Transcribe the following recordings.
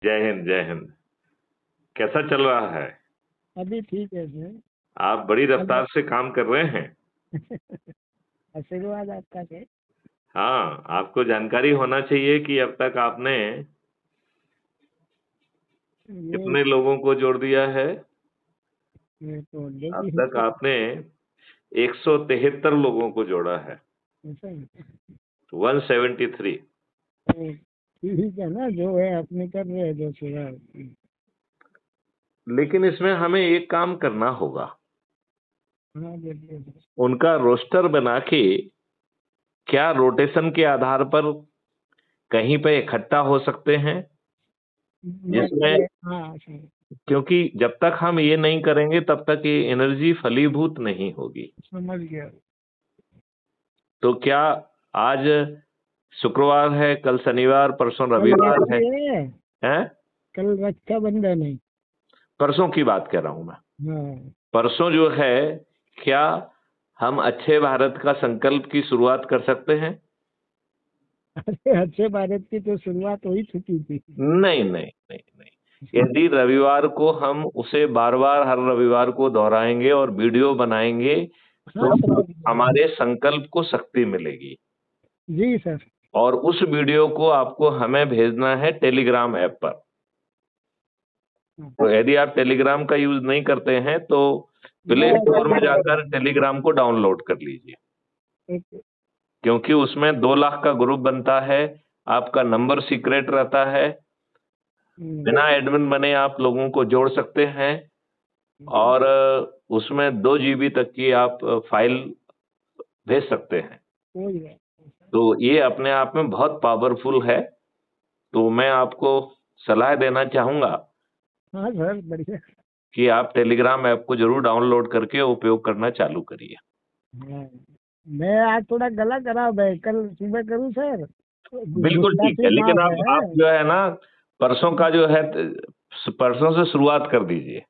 जय हिंद, जय हिंद। कैसा चल रहा है? अभी ठीक है सर। आप बड़ी रफ्तार से काम कर रहे हैं। आशीर्वाद आपका सर। हाँ, आपको जानकारी होना चाहिए कि अब तक आपने ये कितने लोगों को जोड़ दिया है। ये तो अब देखिए तक आपने 173 लोगों को जोड़ा है। ऐसा है। 173। तो ठीक है ना, जो है अपने कर रहे हैं जो सेवा। लेकिन इसमें हमें एक काम करना होगा, हाँ देखिए सर। उनका रोस्टर बना के क्या रोटेशन के आधार पर कहीं पे इकट्ठा हो सकते हैं, मैं जिसमें, पहले हाँ सर। क्योंकि जब तक हम ये नहीं करेंगे तब तक ये एनर्जी फलीभूत नहीं होगी। समझ गया। तो क्या आज शुक्रवार है, कल शनिवार, परसों कल रविवार है। देखिए, हैं? कल रक्षाबंधन है। परसों की बात कर रहा हूं मैं। हाँ। परसों जो है, क्या हम अच्छे भारत का संकल्प की शुरुआत कर सकते हैं? अरे अच्छे भारत की तो शुरुआत हो ही चुकी थी। नहीं नहीं नहीं नहीं, यदि रविवार को हम उसे बार बार हर रविवार को दोहराएंगे और वीडियो बनाएंगे हाँ तो समझ गया। हमारे संकल्प को शक्ति मिलेगी। जी सर। और उस वीडियो को आपको हमें भेजना है टेलीग्राम ऐप पर। तो यदि आप टेलीग्राम का यूज नहीं करते हैं तो प्ले स्टोर में जाकर टेलीग्राम को डाउनलोड कर लीजिए, एक- क्योंकि उसमें 2 लाख का ग्रुप बनता है। आपका नंबर सीक्रेट रहता है। बिना एडमिन बने आप लोगों को जोड़ सकते हैं और उसमें 2 जीबी तक की आप फाइल भेज सकते हैं। कोई बात तो ये अपने आप में बहुत पावरफुल है। तो मैं आपको सलाह देना चाहूंगा नहीं। हाँ सर बढ़िया। कि आप टेलीग्राम ऐप को जरूर डाउनलोड करके उपयोग करना चालू करिए। हाँ। मैं आज थोड़ा गला खराब है, कल सुबह करूँ सर? बिल्कुल ठीक है, गुस्ताखी लेकिन माफ आप है। जो है ना, परसों का जो है, परसों से शुरुआत कर दीजिए।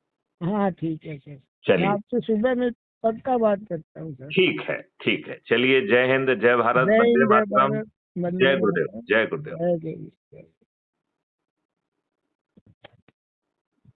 हाँ ठीक है सर। मैं चलिए, आपसे सुबह में पक्का बात करता हूँ सर। ठीक है, ठीक है। चलिए, जय हिंद, जय भारत, जय वंदे हिंद, जय मातरम। भारत, वंदे जय गुरुदेव, मातरम। जय गुरुदेव। जय जय।